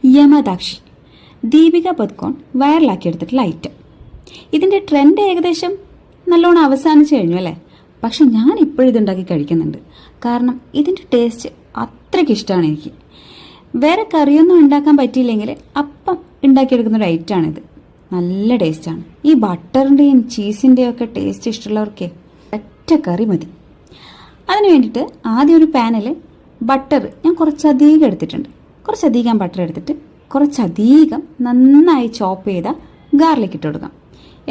യമദാക്ഷി Deepika Padukone വൈറലാക്കിയെടുത്തിട്ടുള്ള item. ഇതിൻ്റെ trend ഏകദേശം നല്ലോണം അവസാനിച്ചു കഴിഞ്ഞു അല്ലേ? പക്ഷെ ഞാൻ ഇപ്പോഴും ഇതുണ്ടാക്കി കഴിക്കുന്നുണ്ട്. കാരണം ഇതിൻ്റെ ടേസ്റ്റ് അത്രയ്ക്ക് ഇഷ്ടമാണ് എനിക്ക്. വേറെ കറിയൊന്നും ഉണ്ടാക്കാൻ പറ്റിയില്ലെങ്കിൽ അപ്പം ഉണ്ടാക്കിയെടുക്കുന്നൊരു ഐറ്റമാണിത്. നല്ല ടേസ്റ്റാണ്. ഈ ബട്ടറിൻ്റെയും ചീസിൻ്റെയും ഒക്കെ ടേസ്റ്റ് ഇഷ്ടമുള്ളവർക്കേ ഒറ്റ കറി മതി. അതിന് വേണ്ടിയിട്ട് ആദ്യം ഒരു പാനിൽ ബട്ടർ ഞാൻ കുറച്ചധികം എടുത്തിട്ടുണ്ട്. കുറച്ചധികം ബട്ടർ എടുത്തിട്ട് കുറച്ചധികം നന്നായി ചോപ്പ് ചെയ്ത ഗാർലിക് ഇട്ട് കൊടുക്കാം.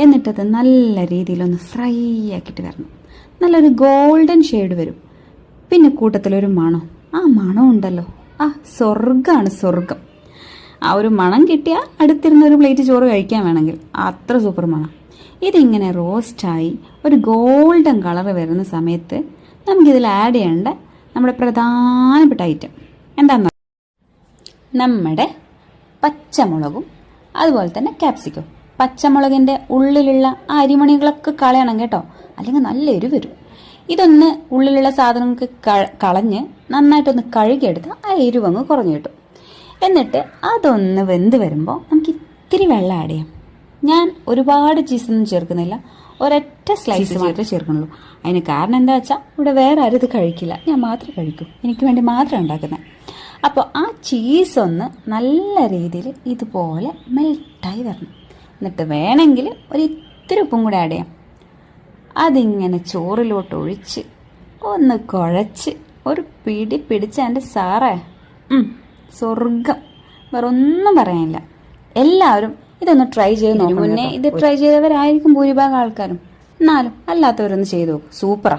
എന്നിട്ടത് നല്ല രീതിയിലൊന്ന് ഫ്രൈ ആക്കിയിട്ട് വരണം. നല്ലൊരു ഗോൾഡൻ ഷെയ്ഡ് വരും. പിന്നെ കൂട്ടത്തിലൊരു മണം. ആ മണം ഉണ്ടല്ലോ, ആ സ്വർഗ്ഗമാണ് സ്വർഗം. ആ ഒരു മണം കിട്ടിയാൽ അടുത്തിരുന്ന ഒരു പ്ലേറ്റ് ചോറ് കഴിക്കാൻ വേണമെങ്കിൽ അത്ര സൂപ്പർ മണം. ഇതിങ്ങനെ റോസ്റ്റായി ഒരു ഗോൾഡൻ കളർ വരുന്ന സമയത്ത് നമുക്കിതിൽ ആഡ് ചെയ്യേണ്ട നമ്മുടെ പ്രധാനപ്പെട്ട ഐറ്റം എന്താണെന്ന് നമ്മുടെ പച്ചമുളകും അതുപോലെ തന്നെ ക്യാപ്സിക്കം. പച്ചമുളകിൻ്റെ ഉള്ളിലുള്ള ആ അരിമണികളൊക്കെ കളയണം കേട്ടോ, അല്ലെങ്കിൽ നല്ല എരിവ് വരും. ഇതൊന്ന് ഉള്ളിലുള്ള സാധനങ്ങൾക്ക് കളഞ്ഞ് നന്നായിട്ടൊന്ന് കഴുകിയെടുത്ത് ആ എരിവങ്ങ് കുറഞ്ഞു കിട്ടും. എന്നിട്ട് അതൊന്ന് വെന്ത് വരുമ്പോൾ നമുക്ക് ഇത്തിരി വെള്ളം ആഡ് ചെയ്യാം. ഞാൻ ഒരുപാട് ചീസൊന്നും ചേർക്കുന്നില്ല, ഒരൊറ്റ സ്ലൈസ് മാത്രമേ ചേർക്കുന്നുള്ളൂ. അതിന് കാരണം എന്താ വെച്ചാൽ ഇവിടെ വേറെ ആരും ഇത് കഴിക്കില്ല, ഞാൻ മാത്രമേ കഴിക്കൂ, എനിക്ക് വേണ്ടി മാത്രം ഉണ്ടാക്കുന്നത്. അപ്പോൾ ആ ചീസൊന്ന് നല്ല രീതിയിൽ ഇതുപോലെ മെൽട്ടായി വരണം. എന്നിട്ട് വേണമെങ്കിൽ ഒരു ഇത്തിരി ഉപ്പും കൂടെ ആഡ് ചെയ്യാം. അതിങ്ങനെ ചോറിലോട്ട് ഒഴിച്ച് ഒന്ന് കുഴച്ച് ഒരു പിടി പിടിച്ച എൻ്റെ സാറേ സ്വർഗം, വേറെ ഒന്നും പറയാനില്ല. എല്ലാവരും ഇതൊന്ന് ട്രൈ ചെയ്ത് നോക്കണം. മുന്നേ ഇത് ട്രൈ ചെയ്തവരായിരിക്കും ഭൂരിഭാഗം ആൾക്കാരും, എന്നാലും അല്ലാത്തവരൊന്ന് ചെയ്തു നോക്കും. സൂപ്പറാ.